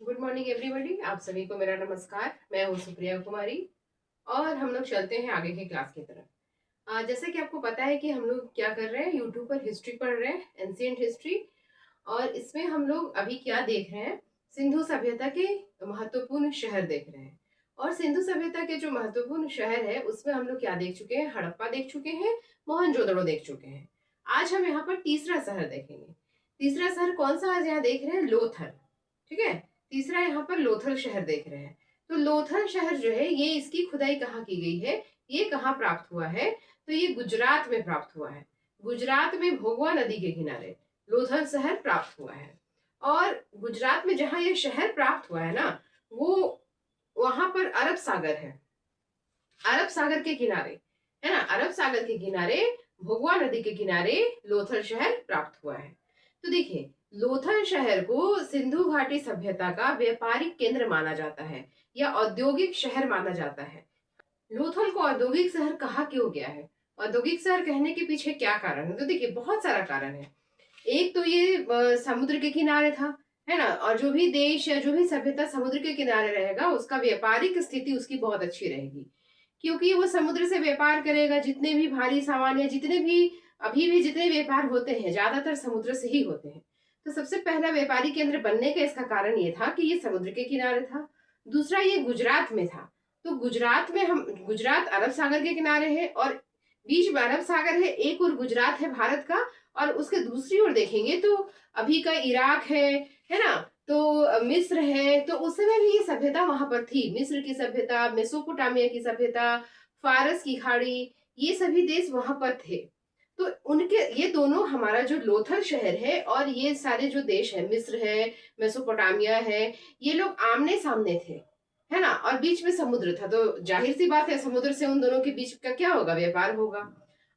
Good morning everybody. आप सभी को मेरा नमस्कार। मैं हूँ सुप्रिया कुमारी और हम लोग चलते हैं आगे की क्लास की तरफ। जैसे कि आपको पता है कि हम लोग क्या कर रहे हैं, यूट्यूब पर हिस्ट्री पढ़ रहे हैं, एंशिएंट हिस्ट्री। और इसमें हम लोग अभी क्या देख रहे हैं, सिंधु सभ्यता के महत्वपूर्ण शहर देख रहे हैं। और सिंधु सभ्यता के जो महत्वपूर्ण शहर है उसमें हम लोग क्या देख चुके हैं, हड़प्पा देख चुके हैं, मोहनजोदड़ो देख चुके हैं। आज हम यहाँ पर तीसरा शहर देखेंगे। तीसरा शहर कौन सा आज यहाँ देख रहे हैं, लोथल। ठीक है, तीसरा यहाँ पर लोथल शहर देख रहे हैं। तो लोथल शहर जो है ये, इसकी खुदाई कहाँ की गई है, ये कहाँ प्राप्त हुआ है, तो ये गुजरात में प्राप्त हुआ है। गुजरात में भोगवा नदी के किनारे लोथल शहर प्राप्त हुआ है। और गुजरात में जहां ये शहर प्राप्त हुआ है ना, वो वहां पर अरब सागर है। अरब सागर के किनारे, है ना, अरब सागर के किनारे भोगवा नदी के किनारे लोथल शहर प्राप्त हुआ है। तो देखिए, लोथल शहर को सिंधु घाटी सभ्यता का व्यापारिक केंद्र माना जाता है या औद्योगिक शहर माना जाता है। लोथल को औद्योगिक शहर कहा क्यों गया है, औद्योगिक शहर कहने के पीछे क्या कारण है, तो देखिए बहुत सारा कारण है। एक तो ये समुद्र के किनारे था, है ना, और जो भी देश या जो भी सभ्यता समुद्र के किनारे रहेगा उसका व्यापारिक स्थिति उसकी बहुत अच्छी रहेगी, क्योंकि वो समुद्र से व्यापार करेगा। जितने भी भारी सामान या जितने भी अभी भी जितने व्यापार होते हैं ज्यादातर समुद्र से ही होते हैं। तो सबसे पहला व्यापारी केंद्र बनने का इसका कारण ये था कि ये समुद्र के किनारे था। दूसरा, ये गुजरात में था। तो गुजरात में हम, गुजरात अरब सागर के किनारे है और बीच में अरब सागर है, एक और गुजरात है भारत का। और उसके दूसरी ओर देखेंगे तो अभी का इराक है ना, तो मिस्र है। तो उस समय भी ये सभ्यता वहां पर थी, मिस्र की सभ्यता, मेसोपोटामिया की सभ्यता, फारस की खाड़ी, ये सभी देश वहां पर थे। तो उनके ये दोनों, हमारा जो लोथल शहर है और ये सारे जो देश है, मिस्र है, मेसोपोटामिया है, ये लोग आमने सामने थे, है ना, और बीच में समुद्र था। तो जाहिर सी बात है समुद्र से उन दोनों के बीच का क्या होगा, व्यापार होगा।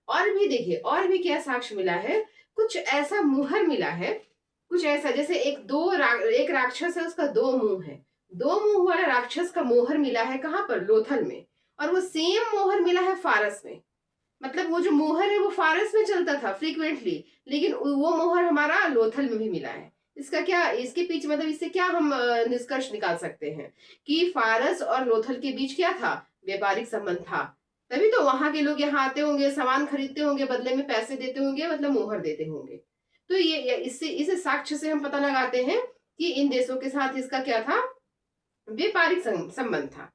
और भी देखिए, और भी क्या साक्ष्य मिला है, कुछ ऐसा मुहर मिला है, कुछ ऐसा जैसे एक राक्षस है, उसका दो मुंह है। दो मुंह वाला राक्षस का मोहर मिला है कहाँ पर, लोथल में। और वो सेम मोहर मिला है फारस में। मतलब वो जो मोहर है वो फारस में चलता था फ्रीक्वेंटली, लेकिन वो मोहर हमारा लोथल में भी मिला है। इसका क्या, इसके पीछे मतलब इससे क्या हम निष्कर्ष निकाल सकते हैं कि फारस और लोथल के बीच क्या था, व्यापारिक संबंध था। तभी तो वहां के लोग यहाँ आते होंगे, सामान खरीदते होंगे, बदले में पैसे देते होंगे, मतलब मोहर देते होंगे। तो ये इससे, इस साक्ष्य से हम पता लगाते हैं कि इन देशों के साथ इसका क्या था, व्यापारिक संबंध था।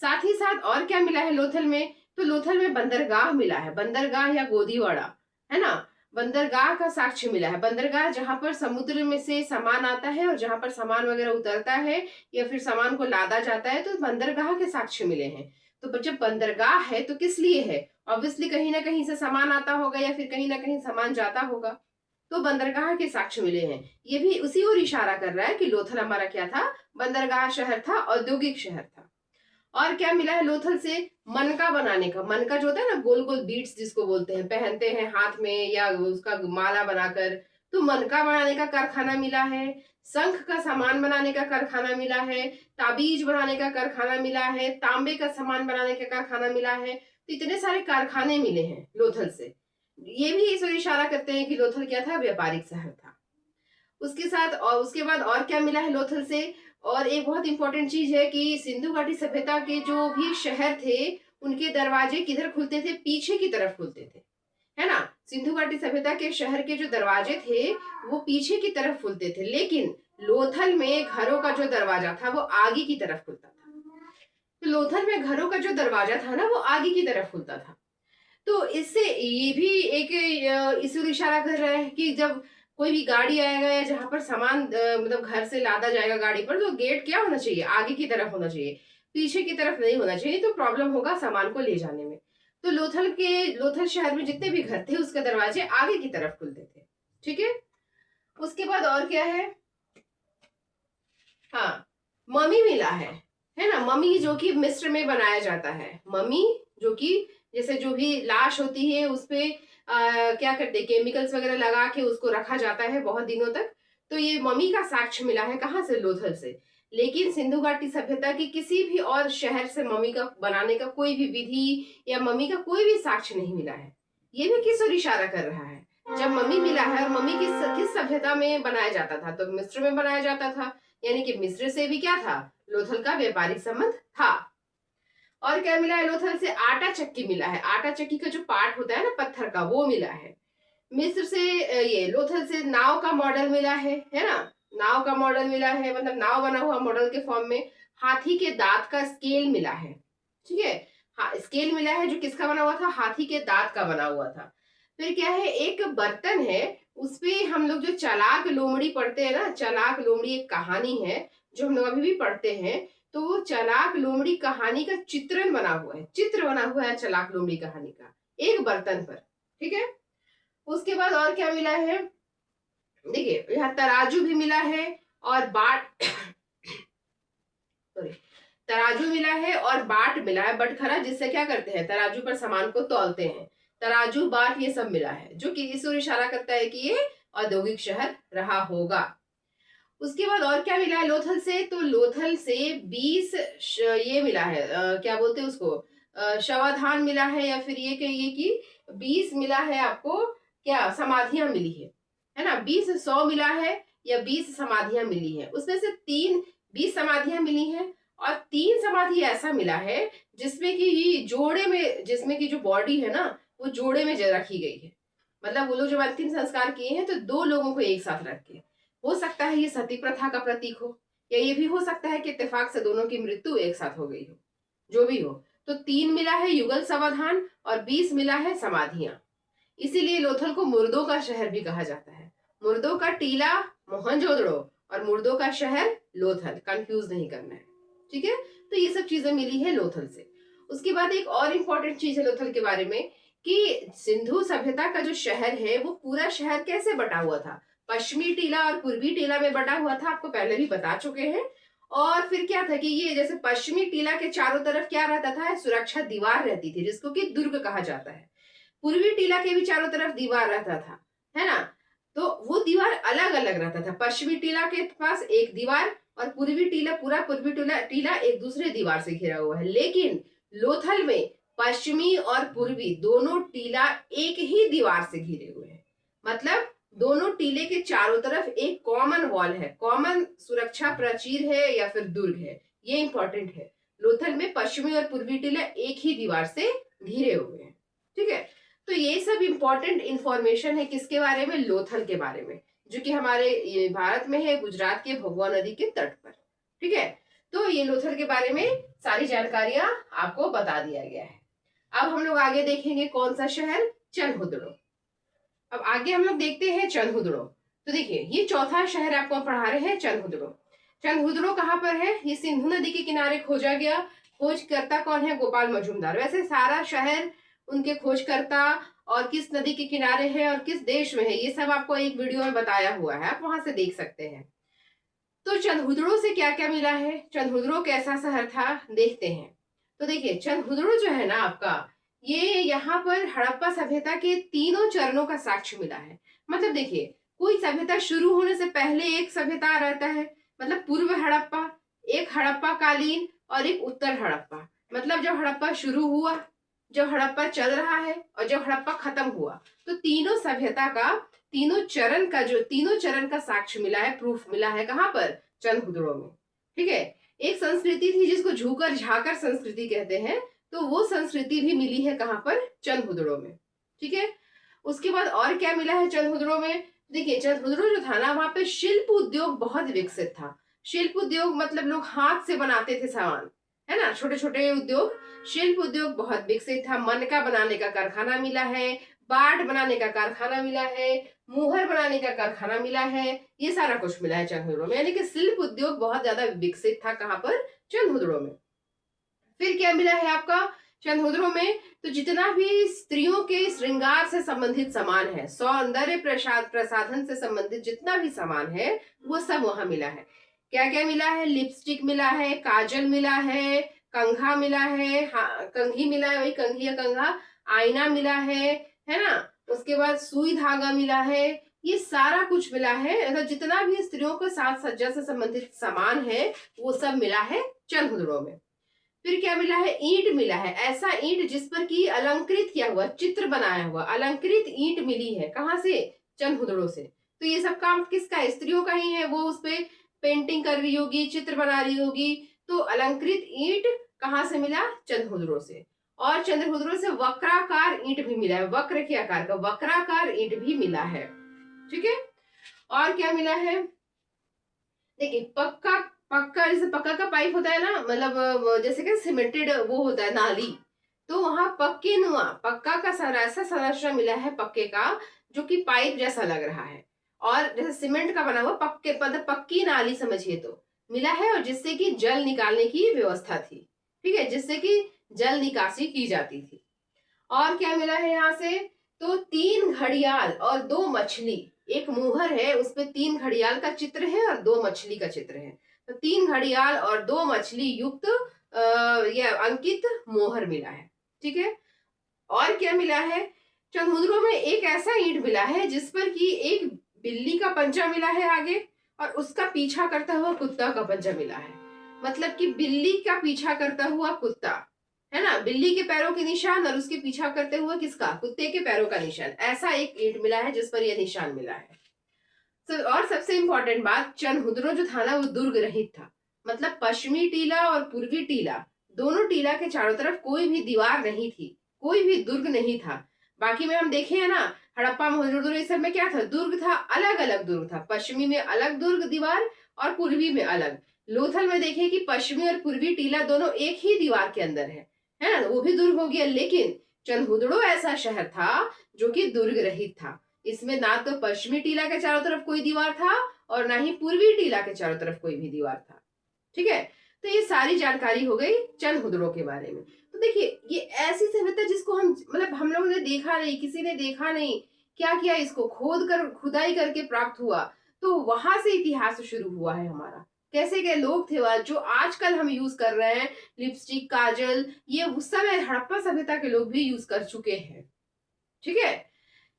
साथ ही साथ और क्या मिला है लोथल में, तो लोथल में बंदरगाह मिला है, बंदरगाह या गोदीवाड़ा, है ना। बंदरगाह का साक्ष्य मिला है। बंदरगाह जहां पर समुद्र में से सामान आता है और जहां पर सामान वगैरह उतरता है या फिर सामान को लादा जाता है, तो बंदरगाह के साक्ष्य मिले हैं। तो जब बंदरगाह है तो किस लिए है, ऑब्वियसली कहीं ना कहीं से सामान आता होगा या फिर कहीं ना कहीं सामान जाता होगा। तो बंदरगाह के साक्ष्य मिले हैं। ये भी उसी ओर इशारा कर रहा है कि लोथल हमारा क्या था, बंदरगाह शहर था, औद्योगिक शहर था। और क्या मिला है लोथल से, मनका बनाने का। मनका जो होता है ना, गोल गोल बीड्स जिसको बोलते हैं, पहनते हैं हाथ में या उसका माला बनाकर, तो मनका बनाने का कारखाना मिला है। शंख का सामान बनाने का कारखाना मिला है, ताबीज बनाने का कारखाना मिला है, तांबे का सामान बनाने का कारखाना मिला है। तो इतने सारे कारखाने मिले हैं लोथल से। ये भी इस ओर इशारा करते हैं कि लोथल क्या था, व्यापारिक शहर था। उसके साथ और उसके बाद और क्या मिला है लोथल से, और एक बहुत इंपॉर्टेंट चीज है कि सिंधु घाटी सभ्यता के जो भी शहर थे उनके दरवाजे किधर खुलते थे, पीछे की तरफ खुलते थे, है ना। सिंधु घाटी सभ्यता के शहर के जो दरवाजे थे वो पीछे की तरफ खुलते थे, लेकिन लोथल में घरों का जो दरवाजा था वो आगे की तरफ खुलता था। तो लोथल में घरों का जो दरवाजा था ना वो आगे की तरफ खुलता था। तो इससे ये भी एक इस ओर इशारा कर रहा है कि जब कोई भी गाड़ी आएगा या जहां पर सामान मतलब घर से लादा जाएगा गाड़ी पर, तो गेट क्या होना चाहिए, आगे की तरफ होना चाहिए, पीछे की तरफ नहीं होना चाहिए, तो प्रॉब्लम होगा सामान को ले जाने में। तो लोथल शहर में जितने भी घर थे उसके दरवाजे आगे की तरफ खुलते थे। ठीक है, उसके बाद और क्या है, हाँ, मम्मी मिला है ना। मम्मी जो कि मिस्र में बनाया जाता है, मम्मी जो कि जैसे जो भी लाश होती है उसपे क्या करते हैं, केमिकल्स वगैरह लगा के उसको रखा जाता है बहुत दिनों तक। तो ये मम्मी का साक्ष्य मिला है कहाँ से, लोथल से। लेकिन सिंधु घाटी सभ्यता की किसी भी और शहर से मम्मी का बनाने का कोई भी विधि या मम्मी का कोई भी साक्ष्य नहीं मिला है। ये भी किस ओर इशारा कर रहा है, जब मम्मी मिला है, और मम्मी किस सभ्यता में बनाया जाता था, तो मिस्र में बनाया जाता था, यानी कि मिस्र से भी क्या था, लोथल का व्यापारिक संबंध था। और क्या मिला है लोथल से, आटा चक्की मिला है, आटा चक्की का जो पार्ट होता है ना पत्थर का, वो मिला है। मिस्र से ये लोथल से नाव का मॉडल मिला है ना, नाव का मॉडल मिला है, मतलब नाव बना हुआ मॉडल के फॉर्म में। हाथी के दांत का स्केल मिला है, ठीक है। हाँ, स्केल मिला है जो किसका बना हुआ था, हाथी के दांत का बना हुआ था। फिर क्या है, एक बर्तन है, उसपे हम लोग जो चालाक लोमड़ी पढ़ते हैं ना, चालाक लोमड़ी एक कहानी है जो हम लोग अभी भी पढ़ते हैं। तो वो चालाक लोमड़ी कहानी का चित्रण बना हुआ है, चित्र बना हुआ है चालाक लोमड़ी कहानी का, एक बर्तन पर, ठीक है। उसके बाद और क्या मिला है, देखिए यहाँ तराजू भी मिला है, और बाट सॉरी, तराजू मिला है और बाट मिला है, बटखरा, जिससे क्या करते हैं, तराजू पर सामान को तौलते हैं। तराजू, बाट, ये सब मिला है, जो कि इस ओर इशारा करता है कि ये औद्योगिक शहर रहा होगा। उसके बाद और क्या मिला है लोथल से, तो लोथल से 20 ये मिला है, क्या बोलते हैं उसको, शवाधान मिला है, या फिर ये कहिए कि 20 मिला है आपको, क्या समाधियां मिली है ना, 20 100 मिला है, या 20 समाधियां मिली है। उसमें से 20 समाधियां मिली हैं, और 3 समाधि ऐसा मिला है जिसमें कि जोड़े में, जिसमें की जो बॉडी है ना, वो जोड़े में रखी गई है। मतलब वो लोग जब अंतिम संस्कार किए हैं तो 2 लोगों को एक साथ रख के, हो सकता है ये सती प्रथा का प्रतीक हो, या ये भी हो सकता है कि इत्तेफाक से दोनों की मृत्यु एक साथ हो गई हो, जो भी हो। तो 3 मिला है युगल समाधान, और 20 मिला है समाधियां। इसीलिए लोथल को मुर्दों का शहर भी कहा जाता है। मुर्दों का टीला मोहनजोदड़ो, और मुर्दों का शहर लोथल, कंफ्यूज नहीं करना है, ठीक है। तो ये सब चीजें मिली है लोथल से। उसके बाद एक और इंपॉर्टेंट चीज है लोथल के बारे में, कि सिंधु सभ्यता का जो शहर है वो पूरा शहर कैसे बटा हुआ था, पश्चिमी टीला और पूर्वी टीला में बटा हुआ था, आपको पहले भी बता चुके हैं। और फिर क्या था कि ये जैसे पश्चिमी टीला के चारों तरफ क्या रहता था, सुरक्षा दीवार रहती थी, जिसको कि दुर्ग कहा जाता है। पूर्वी टीला के भी चारों तरफ दीवार रहता था, है ना। तो वो दीवार अलग अलग रहता था, पश्चिमी टीला के पास एक दीवार, और पूर्वी टीला, पूरा पूर्वी टीला टीला एक दूसरे दीवार से घिरा हुआ है। लेकिन लोथल में पश्चिमी और पूर्वी दोनों टीला एक ही दीवार से घिरे हुए हैं, मतलब दोनों टीले के चारों तरफ एक कॉमन वॉल है, कॉमन सुरक्षा प्राचीर है या फिर दुर्ग है, ये इंपॉर्टेंट है। लोथल में पश्चिमी और पूर्वी टीला एक ही दीवार से घिरे हुए हैं, ठीक है। तो ये सब इंपॉर्टेंट इंफॉर्मेशन है किसके बारे में, लोथल के बारे में, जो कि हमारे ये भारत में है, गुजरात के भगवा नदी के तट पर, ठीक है। तो ये लोथल के बारे में सारी जानकारियां आपको बता दिया गया है। अब हम लोग आगे देखेंगे कौन सा शहर, चनहुदड़ो। अब आगे हम लोग देखते हैं चनहुदड़ो। तो देखिए ये चौथा शहर आपको पढ़ा रहे हैं, चनहुदड़ो। चनहुदड़ो कहाँ पर है, ये सिंधु नदी के किनारे खोजा गया। खोजकर्ता कौन है, गोपाल मजूमदार। वैसे सारा शहर, उनके खोजकर्ता, और किस नदी के किनारे है और किस देश में है, ये सब आपको एक वीडियो में बताया हुआ है, आप वहां से देख सकते हैं। तो चंदहुदड़ो से क्या क्या मिला है, चंदहुदड़ो कैसा शहर था, देखते हैं। तो देखिए चंदहुदड़ो जो है ना आपका, ये यहाँ पर हड़प्पा सभ्यता के तीनों चरणों का साक्ष्य मिला है। मतलब देखिए, कोई सभ्यता शुरू होने से पहले एक सभ्यता रहता है, मतलब पूर्व हड़प्पा, एक हड़प्पा कालीन, और एक उत्तर हड़प्पा। मतलब जब हड़प्पा शुरू हुआ, जब हड़प्पा चल रहा है, और जब हड़प्पा खत्म हुआ, तो तीनों सभ्यता का, तीनों चरण का साक्ष्य मिला है, प्रूफ मिला है, कहाँ पर, चंदहुदड़ो में, ठीक है। एक संस्कृति थी जिसको झूकर झाकर संस्कृति कहते हैं, तो वो संस्कृति भी मिली है कहाँ पर, चंदहुदड़ो में, ठीक है। उसके बाद और क्या मिला है चंदहुदड़ो में, देखिए चंदहुदड़ो जो था ना, वहां पे शिल्प उद्योग बहुत विकसित था। शिल्प उद्योग मतलब लोग हाथ से बनाते थे सामान, है ना, छोटे छोटे उद्योग। शिल्प उद्योग बहुत विकसित था। मनका बनाने का कारखाना मिला है, बाट बनाने का कारखाना मिला है, मुहर बनाने का कारखाना मिला है, ये सारा कुछ मिला है चंदहुदड़ो में। यानी कि शिल्प उद्योग बहुत ज्यादा विकसित था कहाँ पर, चंदहुदड़ो में। फिर क्या मिला है आपका चंदहुदड़ो में, तो जितना भी स्त्रियों के श्रृंगार से संबंधित सामान है, सौंदर्य प्रसाधन से संबंधित जितना भी सामान है, वो सब वहां मिला है। क्या क्या मिला है, लिपस्टिक मिला है, काजल मिला है, कंघा मिला है, हाँ कंघी मिला है, वही कंघी या कंघा, आईना मिला है ना। उसके बाद सुई धागा मिला है, ये सारा कुछ मिला है। मतलब जितना भी स्त्रियों के साथ सज्जा से संबंधित सामान है, वो सब मिला है चंदहुदड़ो में। फिर क्या मिला है, ईंट मिला है, ऐसा ईंट जिस पर की अलंकृत किया हुआ, चित्र बनाया हुआ अलंकृत ईंट मिली है। कहाँ से, चंदहुदड़ों से। तो ये सब काम किसका है, स्त्रियों का ही है। वो उस पे पेंटिंग कर रही होगी, चित्र बना रही होगी। तो अलंकृत ईंट कहाँ से मिला, चंदहुदड़ों से। और चंद्रहुदड़ों से वक्राकार ईंट भी मिला है, वक्र के आकार का वक्राकार ईंट भी मिला है। ठीक है, और क्या मिला है, देखिए पक्का, पक्का जैसे पक्का का पाइप होता है ना, मतलब जैसे कि सीमेंटेड वो होता है नाली, तो वहां पक्के नुआ पक्का का ऐसा संरचना मिला है पक्के का, जो कि पाइप जैसा लग रहा है। और जैसे सीमेंट का बना हुआ पक्के, मतलब पक्की नाली समझिए तो मिला है, और जिससे कि जल निकालने की व्यवस्था थी। ठीक है, जिससे कि जल निकासी की जाती थी। और क्या मिला है यहाँ से, तो 3 घड़ियाल और 2 मछली, एक मुहर है उसपे 3 घड़ियाल का चित्र है और 2 मछली का चित्र है। तो 3 घड़ियाल और 2 मछली युक्त यह अंकित मोहर मिला है। ठीक है, और क्या मिला है, चंदहुदड़ों में एक ऐसा ईंट मिला है जिस पर कि एक बिल्ली का पंजा मिला है आगे, और उसका पीछा करता हुआ कुत्ता का पंजा मिला है। मतलब कि बिल्ली का पीछा करता हुआ कुत्ता है ना, बिल्ली के पैरों के निशान, और उसके पीछा करते हुए किसका, कुत्ते के पैरों का निशान। ऐसा एक ईंट मिला है जिस पर यह निशान मिला है। और सबसे इंपॉर्टेंट बात, चंदहुदड़ो जो था ना वो दुर्ग रहित था। मतलब पश्चिमी टीला और पूर्वी टीला, दोनों टीला के चारों तरफ कोई भी दीवार नहीं थी, कोई भी दुर्ग नहीं था। बाकी में हम देखे है ना, हड़प्पा मोहनजोदड़ो ये सब में क्या था, दुर्ग था, अलग अलग दुर्ग था। पश्चिमी में अलग दुर्ग दीवार और पूर्वी में अलग। लोथल में देखे कि पश्चिमी और पूर्वी टीला दोनों एक ही दीवार के अंदर है ना, वो भी दुर्ग हो गया। लेकिन चंदहुदड़ो ऐसा शहर था जो कि दुर्ग रहित था। इसमें ना तो पश्चिमी टीला के चारों तरफ कोई दीवार था, और ना ही पूर्वी टीला के चारों तरफ कोई भी दीवार था। ठीक है, तो ये सारी जानकारी हो गई चंदहुदड़ो के बारे में। तो देखिए ये ऐसी सभ्यता जिसको हम, मतलब हम लोगों ने देखा नहीं, किसी ने देखा नहीं, क्या किया, इसको खोद कर खुदाई करके प्राप्त हुआ। तो वहां से इतिहास शुरू हुआ है हमारा। कैसे के लोग थे वह, जो आजकल हम यूज कर रहे हैं, लिपस्टिक, काजल, ये उस समय हड़प्पा सभ्यता के लोग भी यूज कर चुके हैं। ठीक है,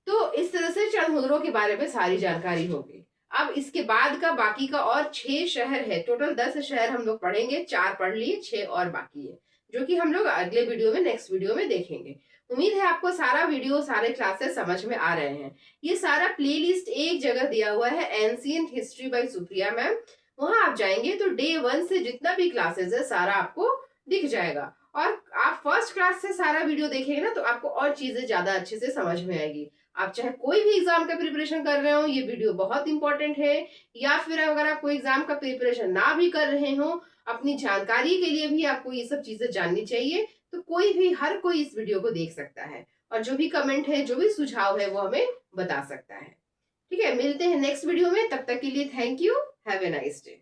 तो इस तरह से चंदहुदड़ो के बारे में सारी जानकारी हो गई। अब इसके बाद का बाकी का और 6 शहर है, टोटल 10 शहर हम लोग पढ़ेंगे, 4 पढ़ लिए, 6 और बाकी है, जो कि हम लोग अगले वीडियो में, नेक्स्ट वीडियो में देखेंगे। उम्मीद है आपको सारा वीडियो, सारे क्लासेस समझ में आ रहे हैं। ये सारा प्लेलिस्ट एक जगह दिया हुआ है, ancient history by Supriya ma'am. वहां आप जाएंगे तो डे 1 से जितना भी क्लासेस है सारा आपको दिख जाएगा। और आप फर्स्ट क्लास से सारा वीडियो देखेंगे ना, तो आपको और चीजें ज्यादा अच्छे से समझ में आएगी। आप चाहे कोई भी एग्जाम का प्रिपरेशन कर रहे हो, ये वीडियो बहुत इंपॉर्टेंट है। या फिर अगर आप कोई एग्जाम का प्रिपरेशन ना भी कर रहे हो, अपनी जानकारी के लिए भी आपको ये सब चीजें जाननी चाहिए, तो कोई भी, हर कोई इस वीडियो को देख सकता है, और जो भी कमेंट है, जो भी सुझाव है, वो हमें बता सकता है। ठीक है, मिलते हैं नेक्स्ट वीडियो में, तब तक के लिए thank you, have a nice day.